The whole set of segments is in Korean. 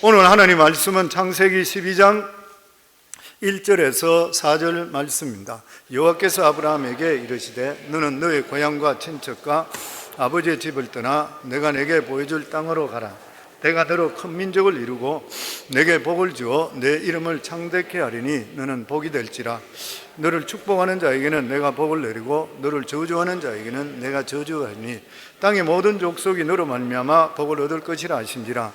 오늘 하나님 말씀은 창세기 12장 1절에서 4절 말씀입니다. 여호와께서 아브라함에게 이르시되 너는 너의 고향과 친척과 아버지의 집을 떠나 내가 내게 보여줄 땅으로 가라. 내가 너로 큰 민족을 이루고 내게 복을 주어 내 이름을 창대케 하리니 너는 복이 될지라. 너를 축복하는 자에게는 내가 복을 내리고 너를 저주하는 자에게는 내가 저주하리니 땅의 모든 족속이 너로 말미암아 복을 얻을 것이라 하신지라.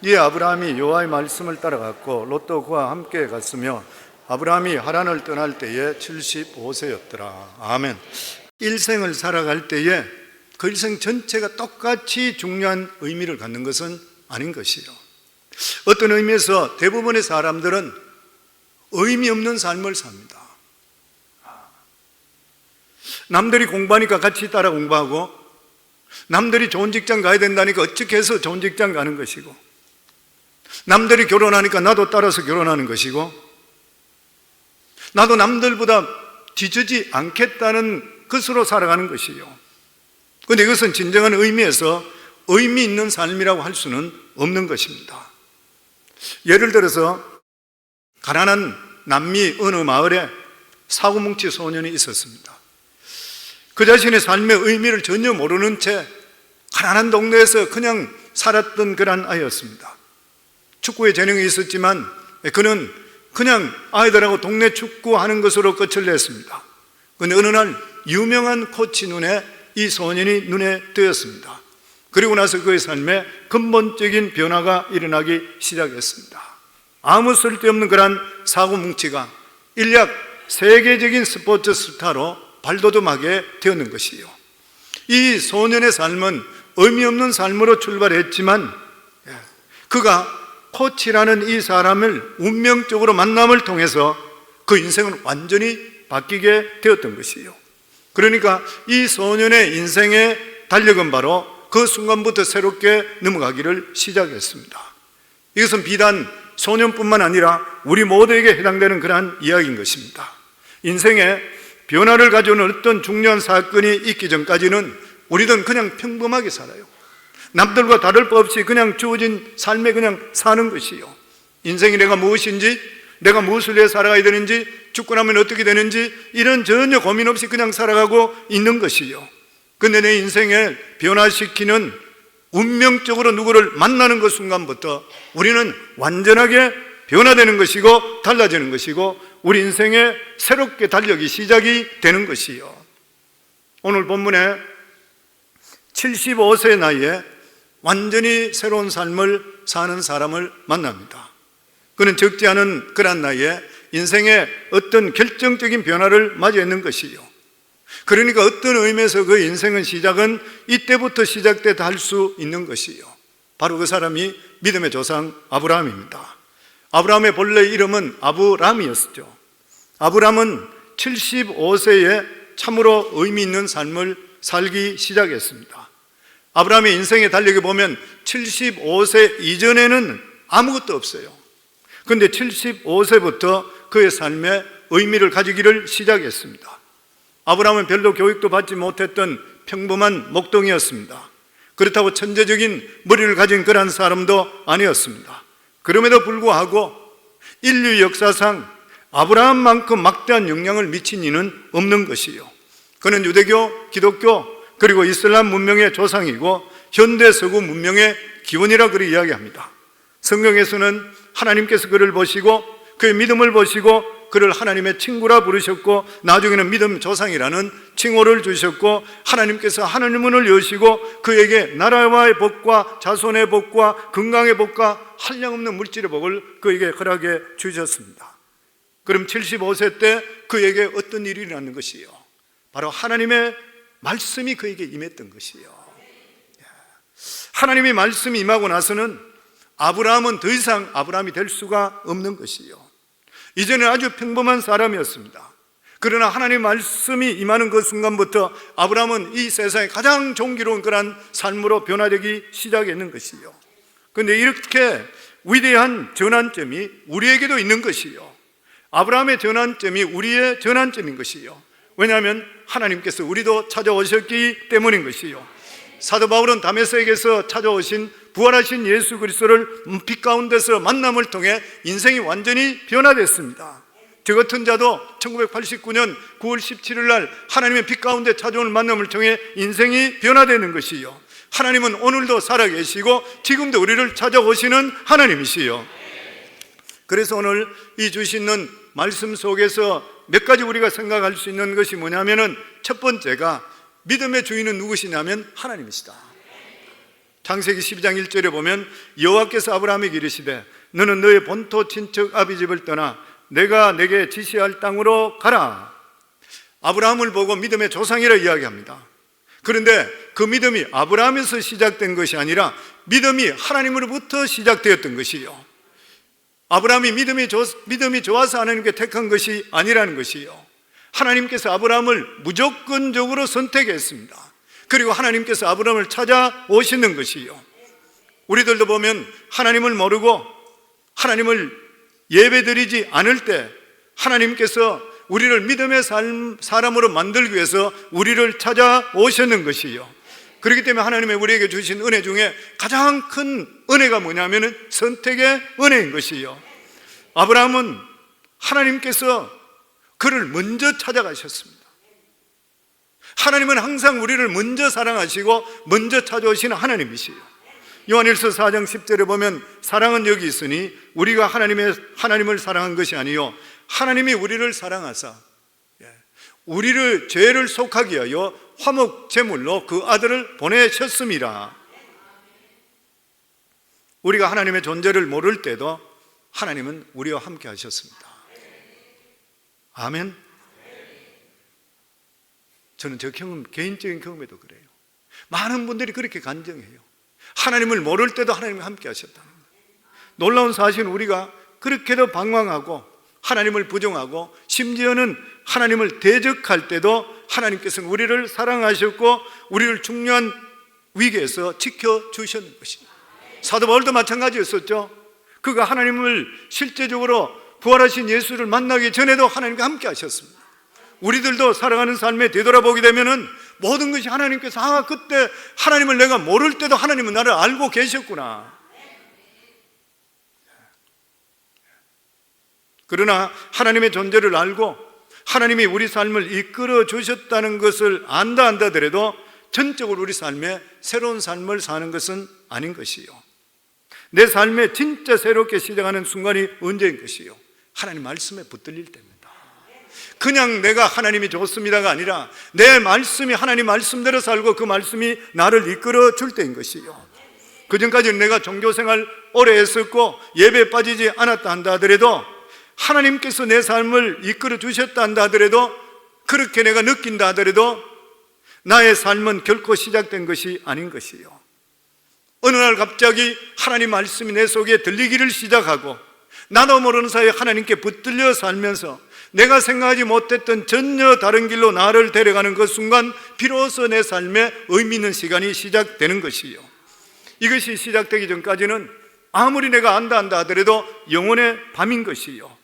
이에 아브라함이 여호와의 말씀을 따라갔고 롯도 그와 함께 갔으며 아브라함이 하란을 떠날 때에 75세였더라. 아멘. 일생을 살아갈 때에 그 일생 전체가 똑같이 중요한 의미를 갖는 것은 아닌 것이요. 어떤 의미에서 대부분의 사람들은 의미 없는 삶을 삽니다. 남들이 공부하니까 같이 따라 공부하고, 남들이 좋은 직장 가야 된다니까 어떻게 해서 좋은 직장 가는 것이고, 남들이 결혼하니까 나도 따라서 결혼하는 것이고, 나도 남들보다 뒤지지 않겠다는 것으로 살아가는 것이요. 그런데 이것은 진정한 의미에서 의미 있는 삶이라고 할 수는 없는 것입니다. 예를 들어서 가난한 남미 어느 마을에 사고뭉치 소년이 있었습니다. 그 자신의 삶의 의미를 전혀 모르는 채 가난한 동네에서 그냥 살았던 그런 아이였습니다. 축구에 재능이 있었지만 그는 그냥 아이들하고 동네 축구하는 것으로 끝을 냈습니다. 그런데 어느 날 유명한 코치 눈에 이 소년이 눈에 띄었습니다. 그리고 나서 그의 삶에 근본적인 변화가 일어나기 시작했습니다. 아무 쓸데없는 그런 사고뭉치가 인력 세계적인 스포츠 스타로 발돋움하게 되었는 것이요. 이 소년의 삶은 의미 없는 삶으로 출발했지만 그가 코치라는 이 사람을 운명적으로 만남을 통해서 그 인생은 완전히 바뀌게 되었던 것이요. 그러니까 이 소년의 인생의 달력은 바로 그 순간부터 새롭게 넘어가기를 시작했습니다. 이것은 비단 소년뿐만 아니라 우리 모두에게 해당되는 그러한 이야기인 것입니다. 인생에 변화를 가져오는 어떤 중요한 사건이 있기 전까지는 우리들은 그냥 평범하게 살아요. 남들과 다를 바 없이 그냥 주어진 삶에 그냥 사는 것이요. 인생이 내가 무엇인지, 내가 무엇을 위해 살아가야 되는지, 죽고 나면 어떻게 되는지 이런 전혀 고민 없이 그냥 살아가고 있는 것이요. 근데 내 인생을 변화시키는 운명적으로 누구를 만나는 그 순간부터 우리는 완전하게 변화되는 것이고 달라지는 것이고 우리 인생에 새롭게 달력이 시작이 되는 것이요. 오늘 본문에 75세 나이에 완전히 새로운 삶을 사는 사람을 만납니다. 그는 적지 않은 그런 나이에 인생의 어떤 결정적인 변화를 맞이했는 것이요. 그러니까 어떤 의미에서 그 인생의 시작은 이때부터 시작됐다 할 수 있는 것이요. 바로 그 사람이 믿음의 조상 아브라함입니다. 아브라함의 본래 이름은 아브람이었죠. 아브람은 75세에 참으로 의미 있는 삶을 살기 시작했습니다. 아브라함의 인생의 달력에 보면 75세 이전에는 아무것도 없어요. 그런데 75세부터 그의 삶에 의미를 가지기를 시작했습니다. 아브라함은 별로 교육도 받지 못했던 평범한 목동이었습니다. 그렇다고 천재적인 머리를 가진 그런 사람도 아니었습니다. 그럼에도 불구하고 인류 역사상 아브라함만큼 막대한 영향을 미친 이는 없는 것이요. 그는 유대교, 기독교, 그리고 이슬람 문명의 조상이고 현대 서구 문명의 기원이라 그리 이야기합니다. 성경에서는 하나님께서 그를 보시고 그의 믿음을 보시고 그를 하나님의 친구라 부르셨고 나중에는 믿음 조상이라는 칭호를 주셨고 하나님께서 하늘의 문을 여시고 그에게 나라와의 복과 자손의 복과 건강의 복과 한량없는 물질의 복을 그에게 허락해 주셨습니다. 그럼 75세 때 그에게 어떤 일이 일어나는 것이요? 바로 하나님의 말씀이 그에게 임했던 것이요. 하나님의 말씀이 임하고 나서는 아브라함은 더 이상 아브라함이 될 수가 없는 것이요. 이전에 아주 평범한 사람이었습니다. 그러나 하나님의 말씀이 임하는 그 순간부터 아브라함은 이 세상에 가장 존귀로운 그런 삶으로 변화되기 시작했는 것이요. 그런데 이렇게 위대한 전환점이 우리에게도 있는 것이요. 아브라함의 전환점이 우리의 전환점인 것이요. 왜냐하면 하나님께서 우리도 찾아오셨기 때문인 것이요. 사도 바울은 다메섹에서 찾아오신 부활하신 예수 그리스도를 빛 가운데서 만남을 통해 인생이 완전히 변화됐습니다. 저 같은 자도 1989년 9월 17일 날 하나님의 빛 가운데 찾아오는 만남을 통해 인생이 변화되는 것이요, 하나님은 오늘도 살아계시고 지금도 우리를 찾아오시는 하나님이시요. 그래서 오늘 이 주시는 말씀 속에서 몇 가지 우리가 생각할 수 있는 것이 뭐냐면은, 첫 번째가 믿음의 주인은 누구시냐면 하나님이시다. 창세기 12장 1절에 보면 여호와께서 아브라함에게 이르시되 너는 너의 본토 친척 아비 집을 떠나 내가 내게 지시할 땅으로 가라. 아브라함을 보고 믿음의 조상이라 이야기합니다. 그런데 그 믿음이 아브라함에서 시작된 것이 아니라 믿음이 하나님으로부터 시작되었던 것이요, 아브라함이 믿음이 좋아서 하나님께 택한 것이 아니라는 것이요, 하나님께서 아브라함을 무조건적으로 선택했습니다. 그리고 하나님께서 아브라함을 찾아오시는 것이요, 우리들도 보면 하나님을 모르고 하나님을 예배드리지 않을 때 하나님께서 우리를 믿음의 사람으로 만들기 위해서 우리를 찾아오셨는 것이요, 그렇기 때문에 하나님의 우리에게 주신 은혜 중에 가장 큰 은혜가 뭐냐면 선택의 은혜인 것이요, 아브라함은 하나님께서 그를 먼저 찾아가셨습니다. 하나님은 항상 우리를 먼저 사랑하시고 먼저 찾아오시는 하나님이시요, 요한일서 4장 10절에 보면 사랑은 여기 있으니 우리가 하나님을 사랑한 것이 아니요 하나님이 우리를 사랑하사 우리를 죄를 속하기 위하여 화목 제물로 그 아들을 보내셨음이라. 우리가 하나님의 존재를 모를 때도 하나님은 우리와 함께 하셨습니다. 아멘. 저는 저 경험, 개인적인 경험에도 그래요. 많은 분들이 그렇게 간증해요. 하나님을 모를 때도 하나님과 함께 하셨다는 거예요. 놀라운 사실은 우리가 그렇게도 방황하고 하나님을 부정하고 심지어는 하나님을 대적할 때도 하나님께서는 우리를 사랑하셨고 우리를 중요한 위기에서 지켜주셨는 것입니다. 사도 바울도 마찬가지였었죠. 그가 하나님을 실제적으로 부활하신 예수를 만나기 전에도 하나님과 함께 하셨습니다. 우리들도 살아가는 삶에 되돌아보게 되면은 모든 것이 하나님께서 그때 하나님을 내가 모를 때도 하나님은 나를 알고 계셨구나. 그러나 하나님의 존재를 알고 하나님이 우리 삶을 이끌어 주셨다는 것을 안다 하더라도 전적으로 우리 삶에 새로운 삶을 사는 것은 아닌 것이요, 내 삶에 진짜 새롭게 시작하는 순간이 언제인 것이요, 하나님 말씀에 붙들릴 때입니다. 그냥 내가 하나님이 좋습니다가 아니라 내 말씀이 하나님 말씀대로 살고 그 말씀이 나를 이끌어 줄 때인 것이요, 그전까지는 내가 종교생활 오래 했었고 예배에 빠지지 않았다 한다 하더라도 하나님께서 내 삶을 이끌어 주셨다 한다 하더라도, 그렇게 내가 느낀다 하더라도 나의 삶은 결코 시작된 것이 아닌 것이요, 어느 날 갑자기 하나님 말씀이 내 속에 들리기를 시작하고 나도 모르는 사이에 하나님께 붙들려 살면서 내가 생각하지 못했던 전혀 다른 길로 나를 데려가는 그 순간 비로소 내 삶에 의미 있는 시간이 시작되는 것이요, 이것이 시작되기 전까지는 아무리 내가 안다 하더라도 영혼의 밤인 것이요,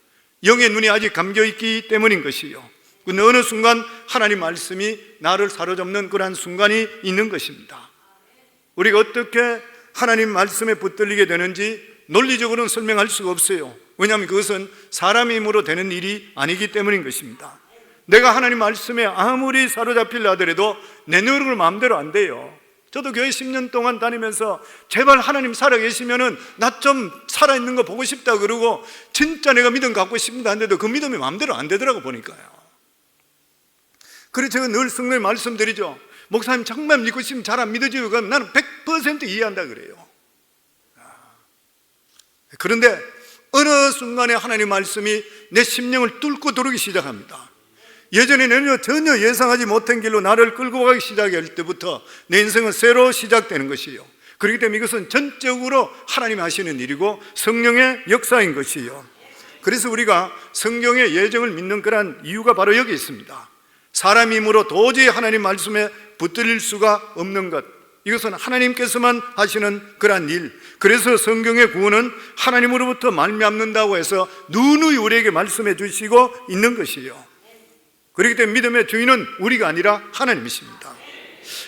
영의 눈이 아직 감겨있기 때문인 것이요, 어느 순간 하나님 말씀이 나를 사로잡는 그러한 순간이 있는 것입니다. 우리가 어떻게 하나님 말씀에 붙들리게 되는지 논리적으로는 설명할 수가 없어요. 왜냐하면 그것은 사람의 힘으로 되는 일이 아니기 때문인 것입니다. 내가 하나님 말씀에 아무리 사로잡히려 하더라도 내 노력을 마음대로 안 돼요. 저도 교회 10년 동안 다니면서 제발 하나님 살아계시면은 나 좀 살아있는 거 보고 싶다 그러고 진짜 내가 믿음 갖고 싶다 한데도 그 믿음이 마음대로 안 되더라고 보니까요. 그래서 제가 늘 성경에 말씀드리죠. 목사님 정말 믿고 싶으면 잘 안 믿어지고 그럼 나는 100% 이해한다 그래요. 그런데 어느 순간에 하나님 말씀이 내 심령을 뚫고 들어오기 시작합니다. 예전에는 전혀 예상하지 못한 길로 나를 끌고 가기 시작할 때부터 내 인생은 새로 시작되는 것이요, 그렇기 때문에 이것은 전적으로 하나님이 하시는 일이고 성령의 역사인 것이요, 그래서 우리가 성경의 예정을 믿는 그런 이유가 바로 여기 있습니다. 사람 힘으로 도저히 하나님 말씀에 붙들릴 수가 없는 것, 이것은 하나님께서만 하시는 그러한 일. 그래서 성경의 구원은 하나님으로부터 말미암는다고 해서 누누이 우리에게 말씀해 주시고 있는 것이요, 그렇기 때문에 믿음의 주인은 우리가 아니라 하나님이십니다.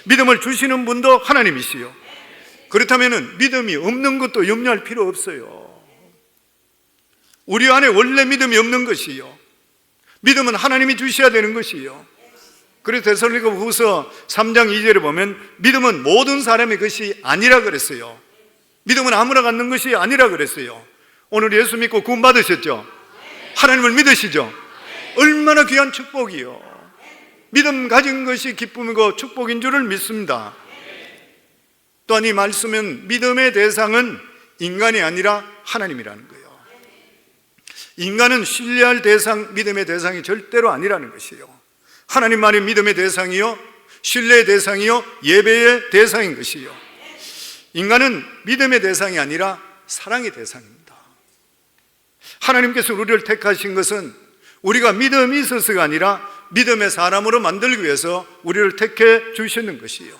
믿음을 주시는 분도 하나님이시요. 그렇다면 믿음이 없는 것도 염려할 필요 없어요. 우리 안에 원래 믿음이 없는 것이요, 믿음은 하나님이 주셔야 되는 것이요. 그래서 데살로니가 후서 3장 2절에 보면 믿음은 모든 사람의 것이 아니라 그랬어요. 믿음은 아무나 갖는 것이 아니라 그랬어요. 오늘 예수 믿고 구원 받으셨죠? 하나님을 믿으시죠? 얼마나 귀한 축복이요. 믿음 가진 것이 기쁨이고 축복인 줄을 믿습니다. 또한 이 말씀은 믿음의 대상은 인간이 아니라 하나님이라는 거예요. 인간은 신뢰할 대상, 믿음의 대상이 절대로 아니라는 것이요. 하나님만이 믿음의 대상이요, 신뢰의 대상이요, 예배의 대상인 것이요. 인간은 믿음의 대상이 아니라 사랑의 대상입니다. 하나님께서 우리를 택하신 것은 우리가 믿음이 있어서가 아니라 믿음의 사람으로 만들기 위해서 우리를 택해 주시는 것이요.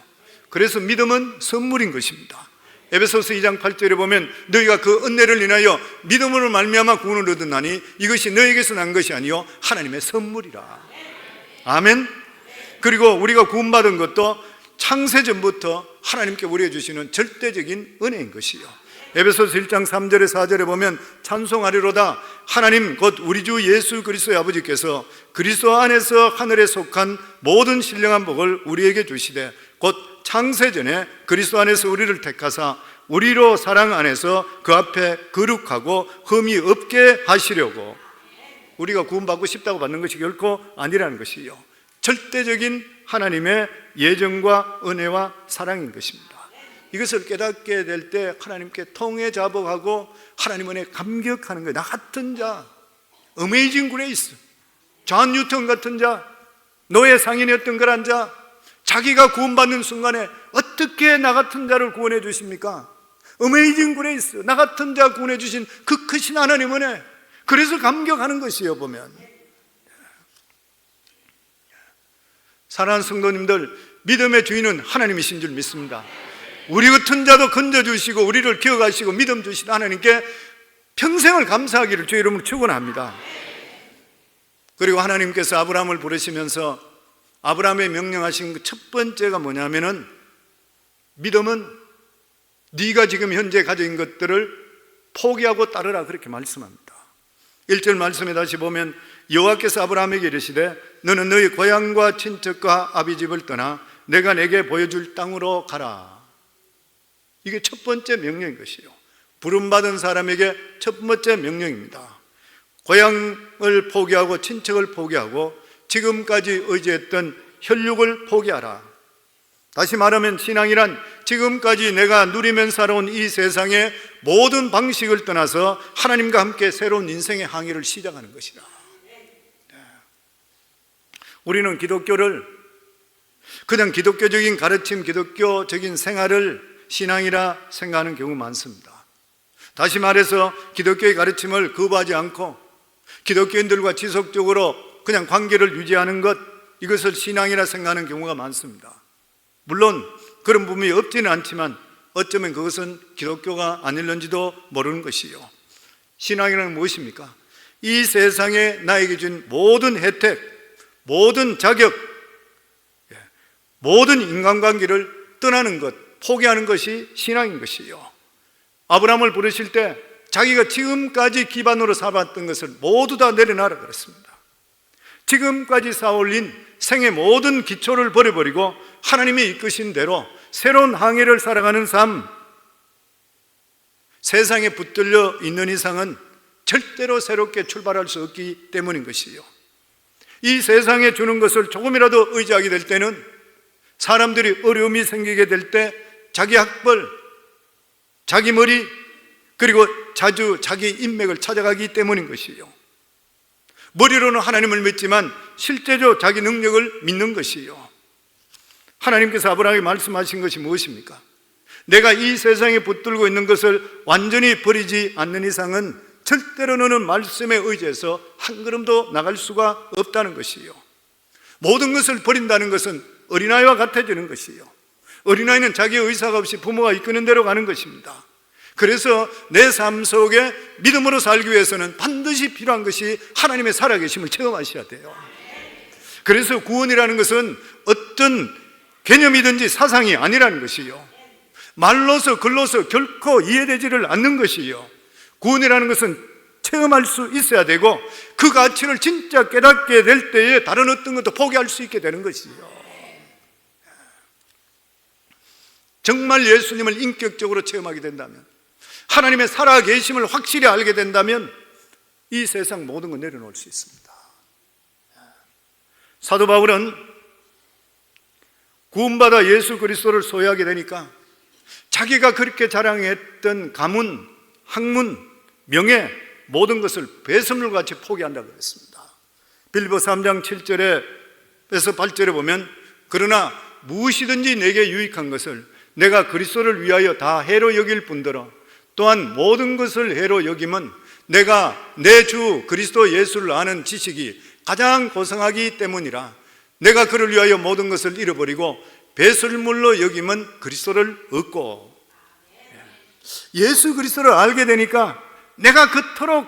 그래서 믿음은 선물인 것입니다. 에베소서 2장 8절에 보면 너희가 그 은혜를 인하여 믿음으로 말미암아 구원을 얻었나니 이것이 너희에게서 난 것이 아니요 하나님의 선물이라. 아멘. 그리고 우리가 구원받은 것도 창세전부터 하나님께 우리에게 주시는 절대적인 은혜인 것이요. 에베소서 1장 3절에 4절에 보면 찬송하리로다 하나님 곧 우리 주 예수 그리스도의 아버지께서 그리스도 안에서 하늘에 속한 모든 신령한 복을 우리에게 주시되 곧 창세전에 그리스도 안에서 우리를 택하사 우리로 사랑 안에서 그 앞에 거룩하고 흠이 없게 하시려고. 우리가 구원받고 싶다고 받는 것이 결코 아니라는 것이요, 절대적인 하나님의 예정과 은혜와 사랑인 것입니다. 이것을 깨닫게 될 때 하나님께 통회 자복하고 하나님 은혜에 감격하는 거예요. 나 같은 자, 어메이징 그레이스, 존 뉴턴 같은 자, 노예 상인이었던 그런 자, 자기가 구원받는 순간에 어떻게 나 같은 자를 구원해 주십니까? 어메이징 그레이스, 나 같은 자 구원해 주신 그 크신 하나님 은혜. 그래서 감격하는 것이에요. 보면 사랑하는 성도님들, 믿음의 주인은 하나님이신 줄 믿습니다. 우리 같은 자도 건져주시고 우리를 기억하시고 믿음 주신 하나님께 평생을 감사하기를 주의 이름으로 축원합니다. 그리고 하나님께서 아브라함을 부르시면서 아브라함에 명령하신 그 첫 번째가 뭐냐면은 믿음은 네가 지금 현재 가진 것들을 포기하고 따르라, 그렇게 말씀합니다. 1절 말씀에 다시 보면 여호와께서 아브라함에게 이르시되 너는 너희 고향과 친척과 아비집을 떠나 내가 내게 보여줄 땅으로 가라. 이게 첫 번째 명령인 것이요, 부름받은 사람에게 첫 번째 명령입니다. 고향을 포기하고 친척을 포기하고 지금까지 의지했던 혈육을 포기하라. 다시 말하면 신앙이란 지금까지 내가 누리면 살아온 이 세상의 모든 방식을 떠나서 하나님과 함께 새로운 인생의 항해를 시작하는 것이다. 우리는 기독교를 그냥 기독교적인 가르침, 기독교적인 생활을 신앙이라 생각하는 경우가 많습니다. 다시 말해서 기독교의 가르침을 거부하지 않고 기독교인들과 지속적으로 그냥 관계를 유지하는 것, 이것을 신앙이라 생각하는 경우가 많습니다. 물론 그런 부분이 없지는 않지만 어쩌면 그것은 기독교가 아닐런지도 모르는 것이요. 신앙이란 무엇입니까? 이 세상에 나에게 준 모든 혜택, 모든 자격, 모든 인간관계를 떠나는 것, 포기하는 것이 신앙인 것이요. 아브라함을 부르실 때 자기가 지금까지 기반으로 삼았던 것을 모두 다 내려놔라 그랬습니다. 지금까지 쌓아올린 생의 모든 기초를 버려버리고 하나님이 이끄신 대로 새로운 항해를 살아가는 삶, 세상에 붙들려 있는 이상은 절대로 새롭게 출발할 수 없기 때문인 것이요. 이 세상에 주는 것을 조금이라도 의지하게 될 때는 사람들이 어려움이 생기게 될 때 자기 학벌, 자기 머리, 그리고 자주 자기 인맥을 찾아가기 때문인 것이요. 머리로는 하나님을 믿지만 실제로 자기 능력을 믿는 것이요. 하나님께서 아브라함에게 말씀하신 것이 무엇입니까? 내가 이 세상에 붙들고 있는 것을 완전히 버리지 않는 이상은 절대로 너는 말씀에 의지해서 한 걸음도 나갈 수가 없다는 것이요. 모든 것을 버린다는 것은 어린아이와 같아지는 것이요. 어린아이는 자기 의사가 없이 부모가 이끄는 대로 가는 것입니다. 그래서 내 삶 속에 믿음으로 살기 위해서는 반드시 필요한 것이 하나님의 살아계심을 체험하셔야 돼요. 그래서 구원이라는 것은 어떤 개념이든지 사상이 아니라는 것이요, 말로서 글로서 결코 이해되지를 않는 것이요, 구원이라는 것은 체험할 수 있어야 되고 그 가치를 진짜 깨닫게 될 때에 다른 어떤 것도 포기할 수 있게 되는 것이요, 정말 예수님을 인격적으로 체험하게 된다면, 하나님의 살아계심을 확실히 알게 된다면 이 세상 모든 걸 내려놓을 수 있습니다. 사도 바울은 구원받아 예수 그리스도를 소유하게 되니까 자기가 그렇게 자랑했던 가문, 학문, 명예, 모든 것을 배설물같이 포기한다고 했습니다. 빌립보 3장 7절에서 8절에 보면, 그러나 무엇이든지 내게 유익한 것을 내가 그리스도를 위하여 다 해로 여길 뿐더러 또한 모든 것을 해로 여김은 내가 내 주 그리스도 예수를 아는 지식이 가장 고상하기 때문이라. 내가 그를 위하여 모든 것을 잃어버리고 배설물로 여김은 그리스도를 얻고. 예수 그리스도를 알게 되니까 내가 그토록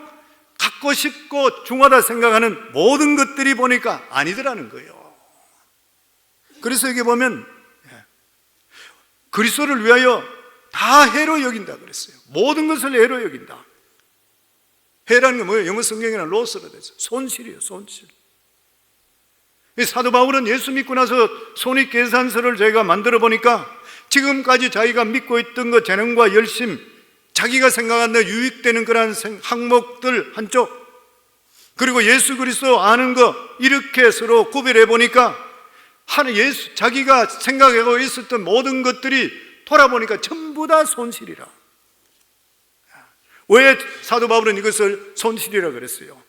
갖고 싶고 중하다 생각하는 모든 것들이 보니까 아니더라는 거예요. 그래서 여기 보면 그리스도를 위하여 다 해로 여긴다 그랬어요. 모든 것을 해로 여긴다. 해라는 게 뭐예요? 영어 성경에는 로스로 되죠. 손실이에요, 손실. 사도 바울은 예수 믿고 나서 손익계산서를 저희가 만들어 보니까 지금까지 자기가 믿고 있던 것, 재능과 열심, 자기가 생각하는 유익되는 그런 항목들 한쪽, 그리고 예수 그리스도 아는 것, 이렇게 서로 구별해 보니까 자기가 생각하고 있었던 모든 것들이 돌아보니까 전부 다 손실이라. 왜 사도 바울은 이것을 손실이라 그랬어요?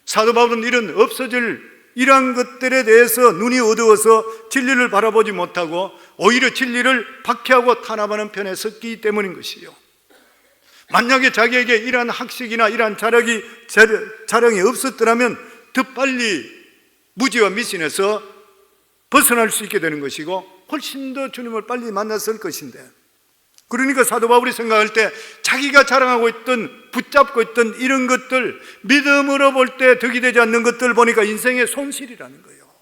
사도 바울은 이런 없어질 이러한 것들에 대해서 눈이 어두워서 진리를 바라보지 못하고 오히려 진리를 박해하고 탄압하는 편에 섰기 때문인 것이요, 만약에 자기에게 이러한 학식이나 이러한 자랑이 없었더라면 더 빨리 무지와 미신에서 벗어날 수 있게 되는 것이고 훨씬 더 주님을 빨리 만났을 것인데, 그러니까 사도 바울이 생각할 때 자기가 자랑하고 있던, 붙잡고 있던 이런 것들, 믿음으로 볼 때 덕이 되지 않는 것들 보니까 인생의 손실이라는 거예요.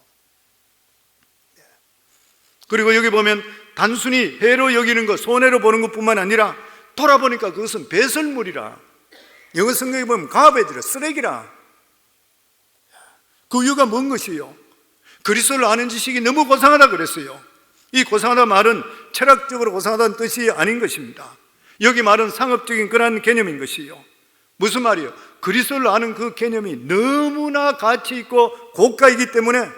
그리고 여기 보면 단순히 해로 여기는 것, 손해로 보는 것뿐만 아니라 돌아보니까 그것은 배설물이라. 영어 성경에 보면 가베지라, 쓰레기라. 그 이유가 뭔 것이요? 그리스도를 아는 지식이 너무 고상하다 그랬어요. 이 고상하다 말은 철학적으로 고상하다는 뜻이 아닌 것입니다. 여기 말은 상업적인 그런 개념인 것이요. 무슨 말이요? 그리스도를 아는 그 개념이 너무나 가치 있고 고가이기 때문에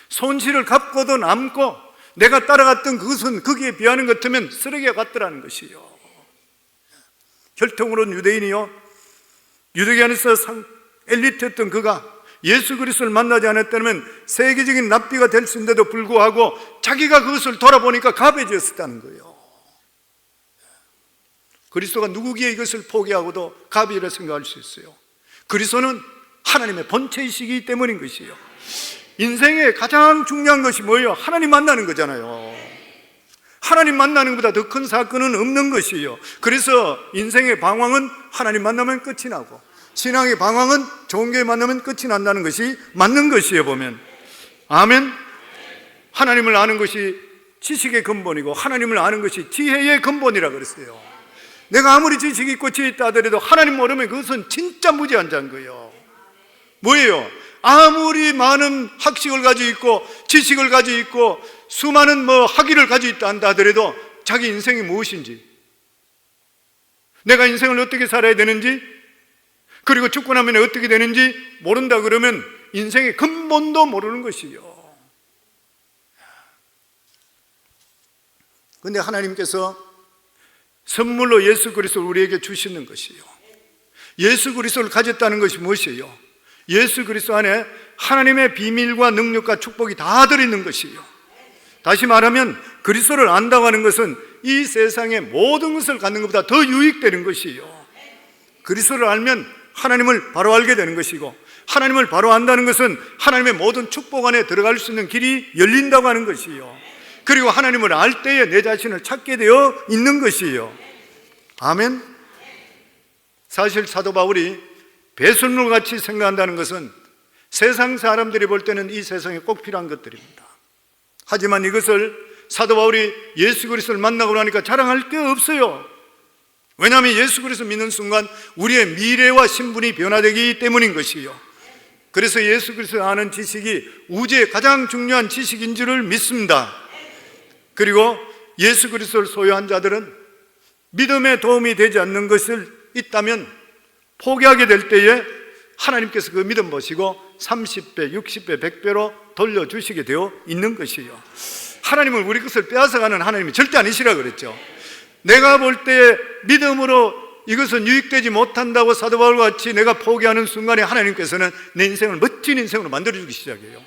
손실을 갚고도 남고, 내가 따라갔던 그것은 거기에 비하는 것 같으면 쓰레기가 같더라는 것이요. 혈통으로는 유대인이요, 유대계 안에서 엘리트였던 그가 예수 그리스도를 만나지 않았다면 세계적인 납비가 될 수 있는데도 불구하고 자기가 그것을 돌아보니까 가베지였었다는 거예요. 그리스도가 누구기에 이것을 포기하고도 가베지라 생각할 수 있어요? 그리스도는 하나님의 본체이시기 때문인 것이에요. 인생의 가장 중요한 것이 뭐예요? 하나님 만나는 거잖아요. 하나님 만나는 것보다 더 큰 사건은 없는 것이에요. 그래서 인생의 방황은 하나님 만나면 끝이 나고, 신앙의 방황은 좋은 교회 만나면 끝이 난다는 것이 맞는 것이에요, 보면. 아멘. 하나님을 아는 것이 지식의 근본이고 하나님을 아는 것이 지혜의 근본이라 그랬어요. 내가 아무리 지식이 있고 지혜 있다 하더라도 하나님 모르면 그것은 진짜 무지한자인 거예요. 뭐예요? 아무리 많은 학식을 가지고 있고 지식을 가지고 있고 수많은 학위를 가지고 있다 한다 하더라도 자기 인생이 무엇인지, 내가 인생을 어떻게 살아야 되는지, 그리고 죽고 나면 어떻게 되는지 모른다 그러면 인생의 근본도 모르는 것이요. 그런데 하나님께서 선물로 예수 그리스도를 우리에게 주시는 것이요, 예수 그리스도를 가졌다는 것이 무엇이에요? 예수 그리스도 안에 하나님의 비밀과 능력과 축복이 다 들어있는 것이요. 다시 말하면 그리스도를 안다고 하는 것은 이 세상의 모든 것을 갖는 것보다 더 유익되는 것이요. 그리스도를 알면 하나님을 바로 알게 되는 것이고, 하나님을 바로 안다는 것은 하나님의 모든 축복 안에 들어갈 수 있는 길이 열린다고 하는 것이요, 그리고 하나님을 알 때에 내 자신을 찾게 되어 있는 것이요. 아멘. 사실 사도 바울이 배설물같이 생각한다는 것은 세상 사람들이 볼 때는 이 세상에 꼭 필요한 것들입니다. 하지만 이것을 사도 바울이 예수 그리스도를 만나고 나니까 자랑할 게 없어요. 왜냐하면 예수 그리스도 믿는 순간 우리의 미래와 신분이 변화되기 때문인 것이요. 그래서 예수 그리스도를 아는 지식이 우주의 가장 중요한 지식인 줄을 믿습니다. 그리고 예수 그리스도를 소유한 자들은 믿음에 도움이 되지 않는 것을 있다면 포기하게 될 때에 하나님께서 그 믿음 보시고 30배, 60배, 100배로 돌려주시게 되어 있는 것이에요. 하나님은 우리 것을 빼앗아가는 하나님이 절대 아니시라 그랬죠. 내가 볼 때 믿음으로 이것은 유익되지 못한다고 사도 바울과 같이 내가 포기하는 순간에 하나님께서는 내 인생을 멋진 인생으로 만들어주기 시작해요.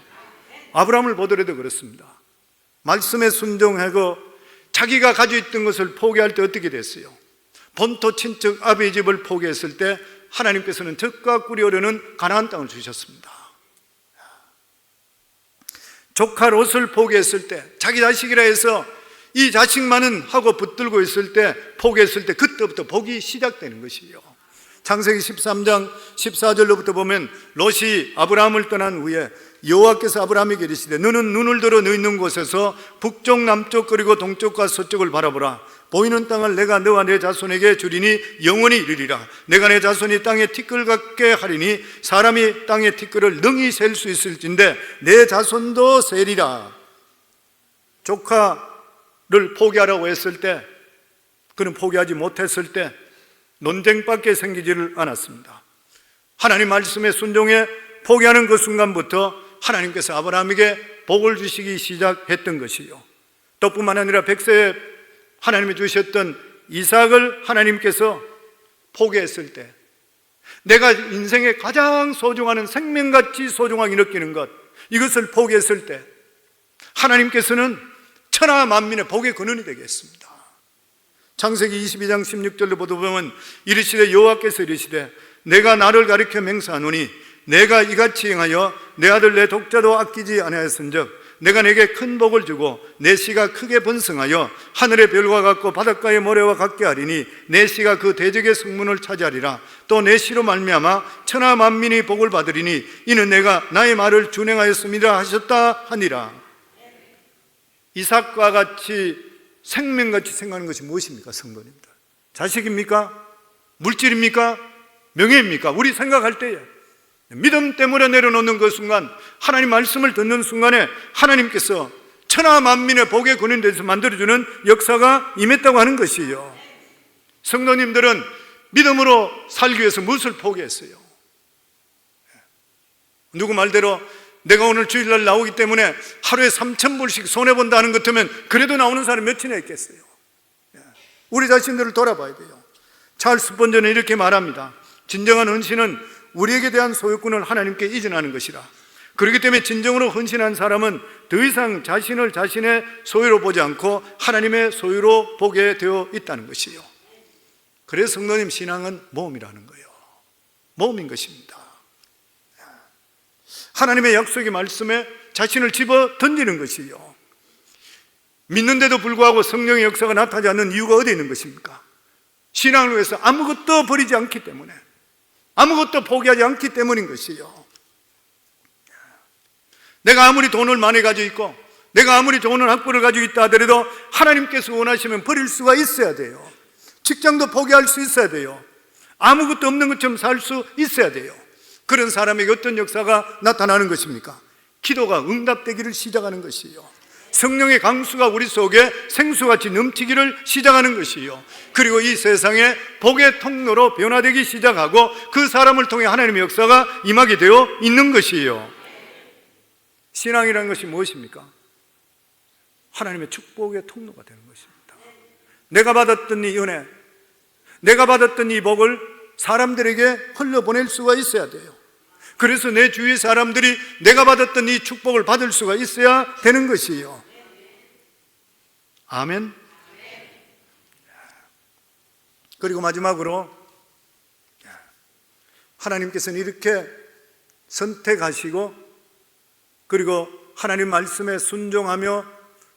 아브라함을 보더라도 그렇습니다. 말씀에 순종하고 자기가 가지고 있던 것을 포기할 때 어떻게 됐어요? 본토 친척 아비의 집을 포기했을 때 하나님께서는 젖과 꿀이 흐르는 가나안 땅을 주셨습니다. 조카 롯을 포기했을 때, 자기 자식이라 해서 이 자식만은 하고 붙들고 있을 때, 포기했을 때 그때부터 복이 시작되는 것이에요. 창세기 13장 14절로부터 보면 롯이 아브라함을 떠난 후에 여호와께서 아브라함에게 이르시되 너는 눈을 들어 너 있는 곳에서 북쪽 남쪽 그리고 동쪽과 서쪽을 바라보라. 보이는 땅을 내가 너와 내 자손에게 주리니 영원히 이르리라. 내가 내 자손이 땅에 티끌 같게 하리니 사람이 땅에 티끌을 능히 셀 수 있을진데 내 자손도 세리라. 조카를 포기하라고 했을 때, 그는 포기하지 못했을 때 논쟁밖에 생기지를 않았습니다. 하나님 말씀에 순종해 포기하는 그 순간부터 하나님께서 아브라함에게 복을 주시기 시작했던 것이요. 또 뿐만 아니라 백세에 하나님이 주셨던 이삭을 하나님께서 포기했을 때, 내가 인생에 가장 소중한 생명같이 소중하게 느끼는 것, 이것을 포기했을 때 하나님께서는 천하 만민의 복의 근원이 되게 했습니다. 창세기 22장 16절로 보면 이르시되 여호와께서 이르시되 내가 나를 가리켜 맹세하노니 내가 이같이 행하여 내 아들 내 독자도 아끼지 아니하였은즉 내가 내게 큰 복을 주고 내 씨가 크게 번성하여 하늘의 별과 같고 바닷가의 모래와 같게 하리니 내 씨가 그 대적의 성문을 차지하리라. 또 내 씨로 말미암아 천하 만민이 복을 받으리니 이는 내가 나의 말을 준행하였습니다 하셨다 하니라. 이삭과 같이 생명같이 생각하는 것이 무엇입니까? 성도님들, 자식입니까? 물질입니까? 명예입니까? 우리 생각할 때에 믿음 때문에 내려놓는 그 순간, 하나님 말씀을 듣는 순간에 하나님께서 천하 만민의 복의 근원이 돼서 만들어주는 역사가 임했다고 하는 것이에요. 성도님들은 믿음으로 살기 위해서 무엇을 포기했어요? 누구 말대로 내가 오늘 주일날 나오기 때문에 하루에 3,000불씩 손해본다는 것 같으면 그래도 나오는 사람이 몇이나 있겠어요? 우리 자신들을 돌아봐야 돼요. 찰스 스펀저는 이렇게 말합니다. 진정한 헌신은 우리에게 대한 소유권을 하나님께 이전하는 것이라. 그렇기 때문에 진정으로 헌신한 사람은 더 이상 자신을 자신의 소유로 보지 않고 하나님의 소유로 보게 되어 있다는 것이요. 그래서 성도님, 신앙은 모험이라는 거예요. 모험인 것입니다. 하나님의 약속의 말씀에 자신을 집어 던지는 것이요. 믿는데도 불구하고 성령의 역사가 나타나지 않는 이유가 어디에 있는 것입니까? 신앙을 위해서 아무것도 버리지 않기 때문에, 아무것도 포기하지 않기 때문인 것이요. 내가 아무리 돈을 많이 가지고 있고 내가 아무리 좋은 학벌을 가지고 있다 하더라도 하나님께서 원하시면 버릴 수가 있어야 돼요. 직장도 포기할 수 있어야 돼요. 아무것도 없는 것처럼 살 수 있어야 돼요. 그런 사람에게 어떤 역사가 나타나는 것입니까? 기도가 응답되기를 시작하는 것이에요. 성령의 강수가 우리 속에 생수같이 넘치기를 시작하는 것이에요. 그리고 이 세상에 복의 통로로 변화되기 시작하고 그 사람을 통해 하나님의 역사가 임하게 되어 있는 것이에요. 신앙이라는 것이 무엇입니까? 하나님의 축복의 통로가 되는 것입니다. 내가 받았던 이 은혜, 내가 받았던 이 복을 사람들에게 흘려보낼 수가 있어야 돼요. 그래서 내 주위 사람들이 내가 받았던 이 축복을 받을 수가 있어야 되는 것이에요. 아멘. 그리고 마지막으로 하나님께서는 이렇게 선택하시고 그리고 하나님 말씀에 순종하며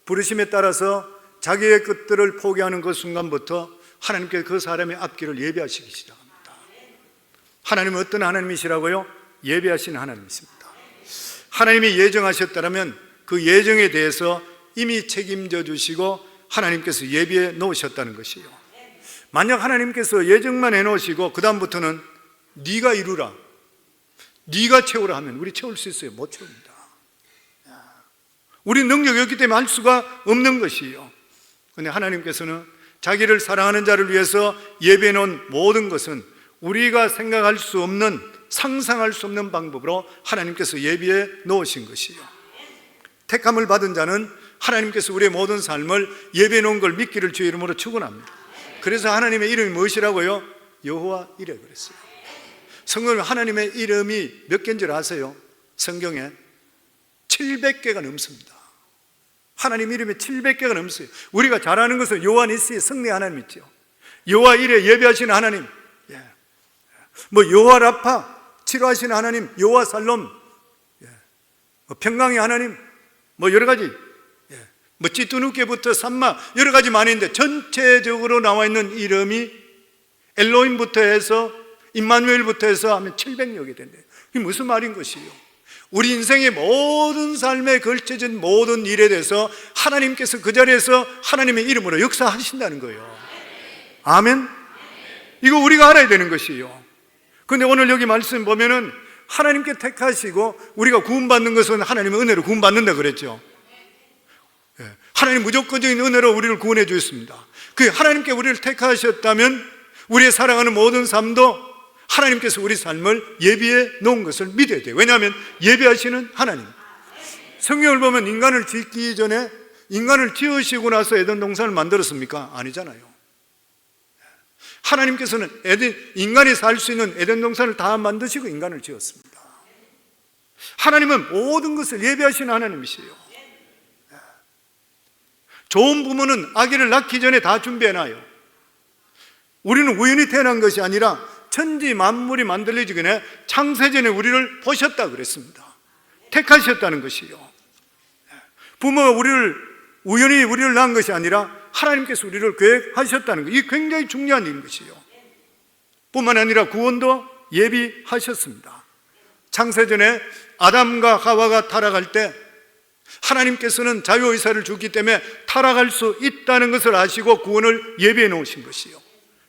부르심에 따라서 자기의 것들을 포기하는 그 순간부터 하나님께서 그 사람의 앞길을 예비하시기 시작합니다. 하나님은 어떤 하나님이시라고요? 예비하신 하나님이십니다. 하나님이 예정하셨다면 그 예정에 대해서 이미 책임져 주시고 하나님께서 예비해 놓으셨다는 것이요. 만약 하나님께서 예정만 해놓으시고 그 다음부터는 네가 이루라, 네가 채우라 하면 우리 채울 수 있어요? 못 채웁니다. 우리 능력이 없기 때문에 할 수가 없는 것이요. 그런데 하나님께서는 자기를 사랑하는 자를 위해서 예비해 놓은 모든 것은 우리가 생각할 수 없는, 상상할 수 없는 방법으로 하나님께서 예비해 놓으신 것이요. 택함을 받은 자는 하나님께서 우리의 모든 삶을 예비해 놓은 걸 믿기를 주의 이름으로 축원합니다. 그래서 하나님의 이름이 무엇이라고요? 여호와 이래 그랬어요. 성경에 하나님의 이름이 몇 개인 줄 아세요? 성경에 700개가 넘습니다. 하나님 이름이 700개가 넘어요. 우리가 잘 아는 것은 여호와 니시의 성리 하나님 있죠. 여호와 이래 예배하시는 하나님, 뭐 여호와 라파 치료하시는 하나님, 여호와 살롬, 평강의 하나님, 뭐 여러 가지, 뭐 찌뚜누께부터 삼마 여러 가지 많이 있는데 전체적으로 나와 있는 이름이 엘로힘부터 해서 임마누엘부터 해서 하면 700여 개 된대요. 이게 무슨 말인 것이요? 우리 인생의 모든 삶에 걸쳐진 모든 일에 대해서 하나님께서 그 자리에서 하나님의 이름으로 역사하신다는 거예요. 아멘? 이거 우리가 알아야 되는 것이에요. 그런데 오늘 여기 말씀 보면은 하나님께 택하시고 우리가 구원받는 것은 하나님의 은혜로 구원받는다 그랬죠. 하나님 무조건적인 은혜로 우리를 구원해 주셨습니다. 그 하나님께 우리를 택하셨다면 우리의 살아가는 모든 삶도 하나님께서 우리 삶을 예비해 놓은 것을 믿어야 돼요. 왜냐하면 예비하시는 하나님. 성경을 보면 인간을 짓기 전에 인간을 지으시고 나서 에덴 동산을 만들었습니까? 아니잖아요. 하나님께서는 인간이 살 수 있는 에덴 동산을 다 만드시고 인간을 지었습니다. 하나님은 모든 것을 예비하시는 하나님이시에요. 좋은 부모는 아기를 낳기 전에 다 준비해놔요. 우리는 우연히 태어난 것이 아니라 천지 만물이 만들어지기 전에 창세전에 우리를 보셨다 그랬습니다. 택하셨다는 것이요. 부모가 우연히 우리를 낳은 것이 아니라 하나님께서 우리를 계획하셨다는 것, 이게 굉장히 중요한 일인 것이요. 뿐만 아니라 구원도 예비하셨습니다. 창세전에 아담과 하와가 타락할 때 하나님께서는 자유의사를 주기 때문에 타락할 수 있다는 것을 아시고 구원을 예비해 놓으신 것이요.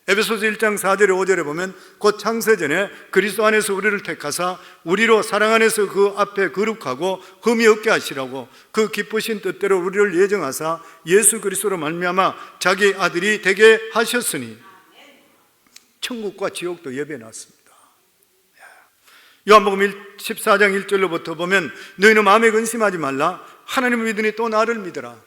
에베소서 1장 4절에 5절에 보면 곧 창세전에 그리스도 안에서 우리를 택하사 우리로 사랑 안에서 그 앞에 거룩하고 흠이 없게 하시라고 그 기쁘신 뜻대로 우리를 예정하사 예수 그리스도로 말미암아 자기 아들이 되게 하셨으니 천국과 지옥도 예비해 놨습니다. 요한복음 14장 1절로부터 보면 너희는 마음에 근심하지 말라 하나님을 믿으니 또 나를 믿어라.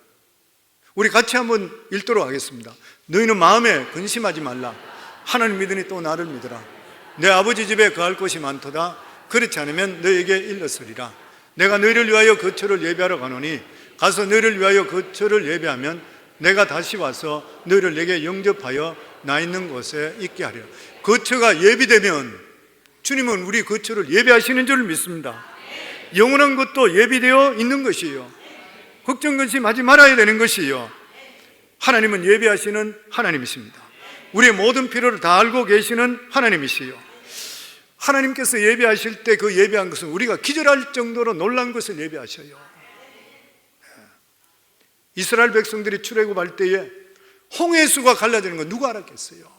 우리 같이 한번 읽도록 하겠습니다. 너희는 마음에 근심하지 말라 하나님 믿으니 또 나를 믿어라. 내 아버지 집에 거할 곳이 많도다. 그렇지 않으면 너희에게 일렀으리라. 내가 너희를 위하여 거처를 예비하러 가노니 가서 너희를 위하여 거처를 예비하면 내가 다시 와서 너희를 내게 영접하여 나 있는 곳에 있게 하리라. 거처가 예비되면 주님은 우리 거처를 예비하시는 줄 믿습니다. 영원한 것도 예비되어 있는 것이에요. 걱정 근심하지 말아야 되는 것이에요. 하나님은 예비하시는 하나님이십니다. 우리의 모든 필요를 다 알고 계시는 하나님이시요. 하나님께서 예비하실 때 그 예비한 것은 우리가 기절할 정도로 놀란 것을 예비하셔요. 이스라엘 백성들이 출애굽할 때에 홍해수가 갈라지는 건 누가 알았겠어요?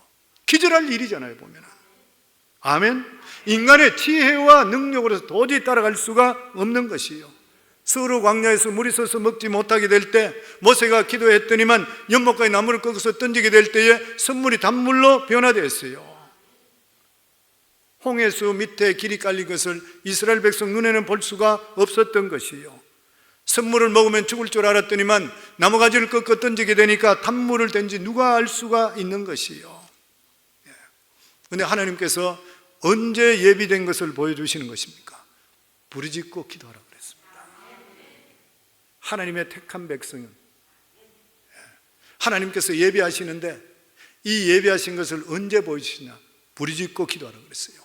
기절할 일이잖아요, 보면. 아멘. 인간의 지혜와 능력으로서 도저히 따라갈 수가 없는 것이에요. 스우르 광야에서 물이 서서 먹지 못하게 될 때 모세가 기도했더니만 연못가에 나무를 꺾어서 던지게 될 때에 선물이 단물로 변화되었어요. 홍해수 밑에 길이 깔린 것을 이스라엘 백성 눈에는 볼 수가 없었던 것이에요. 선물을 먹으면 죽을 줄 알았더니만 나무가지를 꺾어 던지게 되니까 단물을 댄지 누가 알 수가 있는 것이에요. 그런데 하나님께서 언제 예비된 것을 보여주시는 것입니까? 부르짖고 기도하라 그랬습니다. 하나님의 택한 백성은 하나님께서 예비하시는데 이 예비하신 것을 언제 보여주시냐? 부르짖고 기도하라 그랬어요.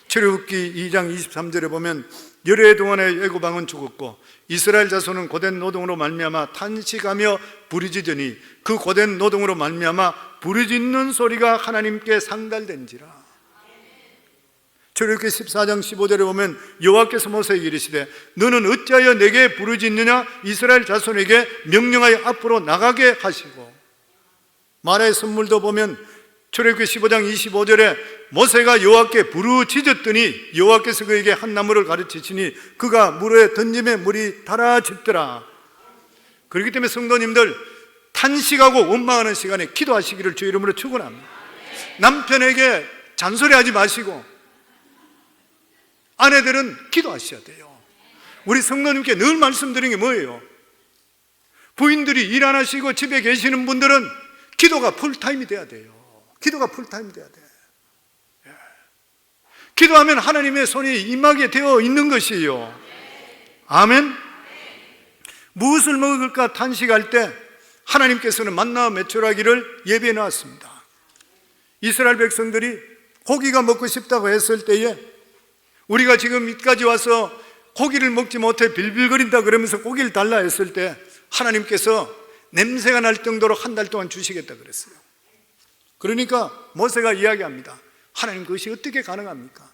출애굽기 2장 23절에 보면 여러 해 동안에 애굽 왕은 죽었고 이스라엘 자손은 고된 노동으로 말미암아 탄식하며 부르짖으니 그 고된 노동으로 말미암아 부르짖는 소리가 하나님께 상달된지라. 출애굽기 14장 15절에 보면 여호와께서 모세에게 이르시되 너는 어찌하여 내게 부르짖느냐? 이스라엘 자손에게 명령하여 앞으로 나가게 하시고. 마라의 선물도 보면 출애굽기 15장 25절에 모세가 여호와께 부르짖었더니 여호와께서 그에게 한 나무를 가르치시니 그가 물에 던짐에 물이 달아졌더라. 그렇기 때문에 성도님들, 탄식하고 원망하는 시간에 기도하시기를 주의 이름으로 축원합니다. 남편에게 잔소리하지 마시고 아내들은 기도하셔야 돼요. 우리 성도님께 늘 말씀드리는 게 뭐예요? 부인들이 일 안 하시고 집에 계시는 분들은 기도가 풀타임이 돼야 돼요. 기도가 풀타임이 돼야 돼요. 기도하면 하나님의 손이 임하게 되어 있는 것이에요. 아멘. 무엇을 먹을까 탄식할 때 하나님께서는 만나 메추라기를 예비해 놨습니다. 이스라엘 백성들이 고기가 먹고 싶다고 했을 때에 우리가 지금 여기까지 와서 고기를 먹지 못해 빌빌거린다 그러면서 고기를 달라 했을 때 하나님께서 냄새가 날 정도로 한 달 동안 주시겠다 그랬어요. 그러니까 모세가 이야기합니다. 하나님, 그것이 어떻게 가능합니까?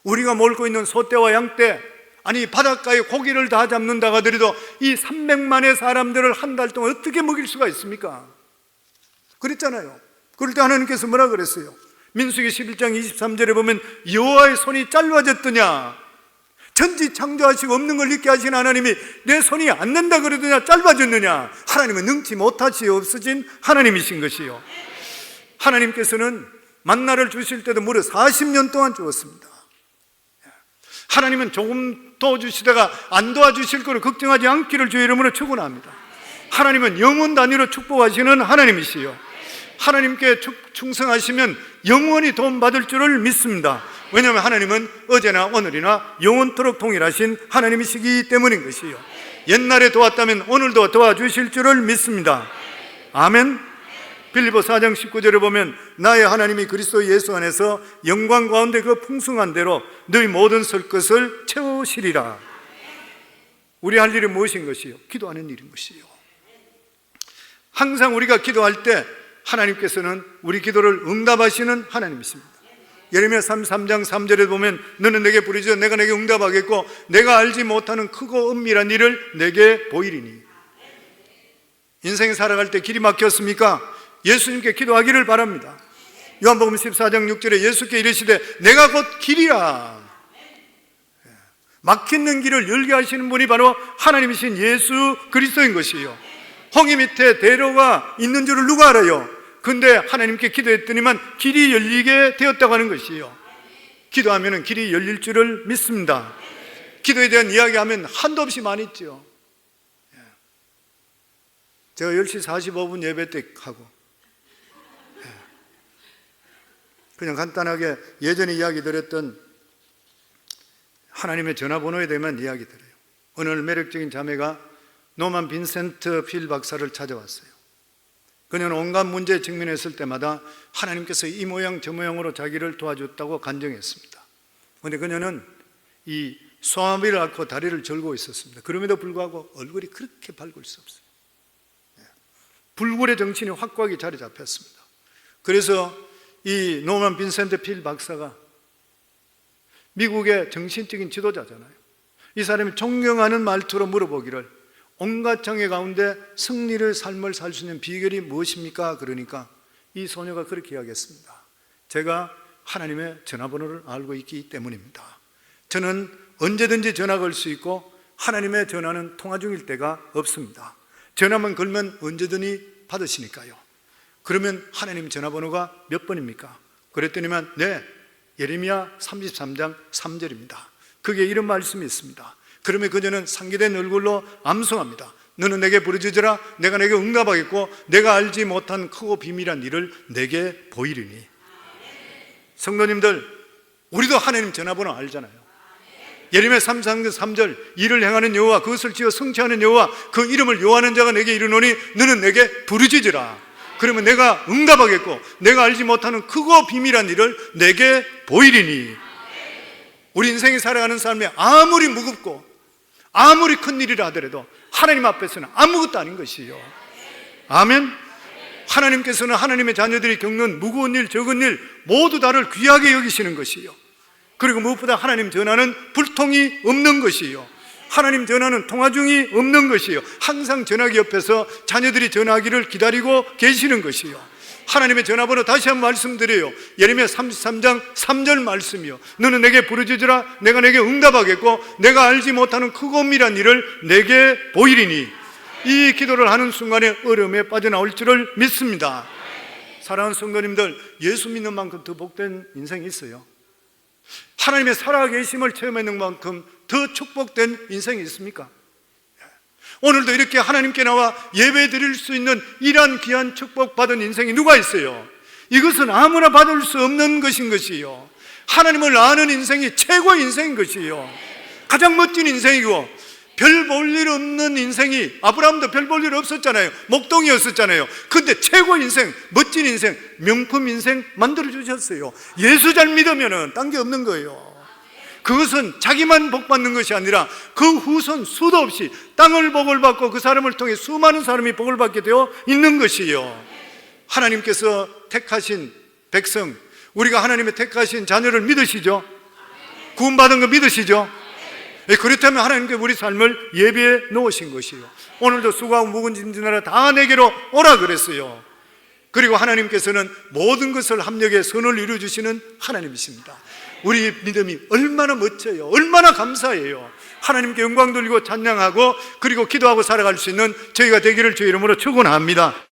우리가 몰고 있는 소떼와 양떼, 아니 바닷가에 고기를 다 잡는다 하더라도 이 300만의 사람들을 한 달 동안 어떻게 먹일 수가 있습니까? 그랬잖아요. 그럴 때 하나님께서 뭐라 그랬어요? 민수기 11장 23절에 보면 여호와의 손이 짧아졌더냐? 천지 창조하시고 없는 걸 있게 하신 하나님이 내 손이 안 된다 그러더냐? 짧아졌느냐? 하나님은 능치 못하시 없어진 하나님이신 것이요. 하나님께서는 만나를 주실 때도 무려 40년 동안 주었습니다. 하나님은 조금 도와주시다가 안 도와주실 거를 걱정하지 않기를 주의 이름으로 축원합니다. 하나님은 영원 단위로 축복하시는 하나님이시요. 하나님께 충성하시면 영원히 도움받을 줄을 믿습니다. 왜냐하면 하나님은 어제나 오늘이나 영원토록 동일하신 하나님이시기 때문인 것이요. 옛날에 도왔다면 오늘도 도와주실 줄을 믿습니다. 아멘. 빌립보 4장 19절에 보면 나의 하나님이 그리스도 예수 안에서 영광 가운데 그 풍성한 대로 너희 모든 설 것을 채우시리라. 우리 할 일이 무엇인 것이요? 기도하는 일인 것이요. 항상 우리가 기도할 때 하나님께서는 우리 기도를 응답하시는 하나님이십니다. 예레미야 33장 3절에 보면 너는 내게 부르짖어 내가 내게 응답하겠고 내가 알지 못하는 크고 은밀한 일을 내게 보이리니. 인생 살아갈 때 길이 막혔습니까? 예수님께 기도하기를 바랍니다. 요한복음 14장 6절에 예수께 이르시되 내가 곧 길이라. 막히는 길을 열게 하시는 분이 바로 하나님이신 예수 그리스도인 것이에요. 홍해 밑에 대로가 있는 줄을 누가 알아요? 근데 하나님께 기도했더니만 길이 열리게 되었다고 하는 것이에요. 기도하면 길이 열릴 줄을 믿습니다. 기도에 대한 이야기하면 한도 없이 많이 있죠. 제가 10시 45분 예배 때 하고 그냥 간단하게 예전에 이야기 드렸던 하나님의 전화번호에 대한 이야기 드려요. 어느 매력적인 자매가 노만 빈센트 필 박사를 찾아왔어요. 그녀는 온갖 문제에 직면했을 때마다 하나님께서 이 모양 저 모양으로 자기를 도와줬다고 간증했습니다. 그런데 그녀는 이 소아마비를 앓고 다리를 절고 있었습니다. 그럼에도 불구하고 얼굴이 그렇게 밝을 수 없어요. 불굴의 정신이 확고하게 자리 잡혔습니다. 그래서 이 노만 빈센트 필 박사가 미국의 정신적인 지도자잖아요. 이 사람이 존경하는 말투로 물어보기를 온갖 장애 가운데 승리를 삶을 살 수 있는 비결이 무엇입니까? 그러니까 이 소녀가 그렇게 이야기했습니다. 제가 하나님의 전화번호를 알고 있기 때문입니다. 저는 언제든지 전화 걸 수 있고 하나님의 전화는 통화 중일 때가 없습니다. 전화만 걸면 언제든지 받으시니까요. 그러면 하나님 전화번호가 몇 번입니까? 그랬더니만 네, 예레미야 33장 3절입니다. 그게 이런 말씀이 있습니다. 그러면 그녀는 상기된 얼굴로 암송합니다. 너는 내게 부르짖으라 내가 내게 응답하겠고 내가 알지 못한 크고 비밀한 일을 내게 보이리니. 성도님들, 우리도 하나님 전화번호 알잖아요. 예레미야 33장 3절 일을 행하는 여호와 그것을 지어 성취하는 여호와 그 이름을 요하는 자가 내게 이르노니 너는 내게 부르짖으라. 그러면 내가 응답하겠고 내가 알지 못하는 크고 비밀한 일을 내게 보이리니. 우리 인생이 살아가는 삶이 아무리 무겁고 아무리 큰 일이라 하더라도 하나님 앞에서는 아무것도 아닌 것이에요. 아멘. 하나님께서는 하나님의 자녀들이 겪는 무거운 일 적은 일 모두 다를 귀하게 여기시는 것이에요. 그리고 무엇보다 하나님 전화는 불통이 없는 것이요, 하나님 전화는 통화 중이 없는 것이요, 항상 전화기 옆에서 자녀들이 전화기를 기다리고 계시는 것이요. 하나님의 전화번호 다시 한번 말씀드려요. 예레미야 33장 3절 말씀이요, 너는 내게 부르짖으라 내가 내게 응답하겠고 내가 알지 못하는 크고 은밀한 일을 내게 보이리니. 이 기도를 하는 순간에 어려움에 빠져나올 줄을 믿습니다. 사랑하는 성도님들, 예수 믿는 만큼 더 복된 인생이 있어요? 하나님의 살아계심을 체험하는 만큼 더 축복된 인생이 있습니까? 오늘도 이렇게 하나님께 나와 예배 드릴 수 있는 이러한 귀한 축복받은 인생이 누가 있어요? 이것은 아무나 받을 수 없는 것인 것이요, 하나님을 아는 인생이 최고의 인생인 것이요, 가장 멋진 인생이고, 별 볼 일 없는 인생이, 아브라함도 별 볼 일 없었잖아요. 목동이었었잖아요. 근데 최고의 인생, 멋진 인생, 명품 인생 만들어주셨어요. 예수 잘 믿으면 딴 게 없는 거예요. 그것은 자기만 복 받는 것이 아니라 그 후손 수도 없이 땅을 복을 받고 그 사람을 통해 수많은 사람이 복을 받게 되어 있는 것이요, 하나님께서 택하신 백성, 우리가 하나님의 택하신 자녀를 믿으시죠? 구원받은 거 믿으시죠? 그렇다면 하나님께 우리 삶을 예비해 놓으신 것이요, 오늘도 수고하고 무거운 짐 지나라 다 내게로 오라 그랬어요. 그리고 하나님께서는 모든 것을 합력해 선을 이루어주시는 하나님이십니다. 우리 믿음이 얼마나 멋져요, 얼마나 감사해요. 하나님께 영광 돌리고 찬양하고 그리고 기도하고 살아갈 수 있는 저희가 되기를 주의 이름으로 축원합니다.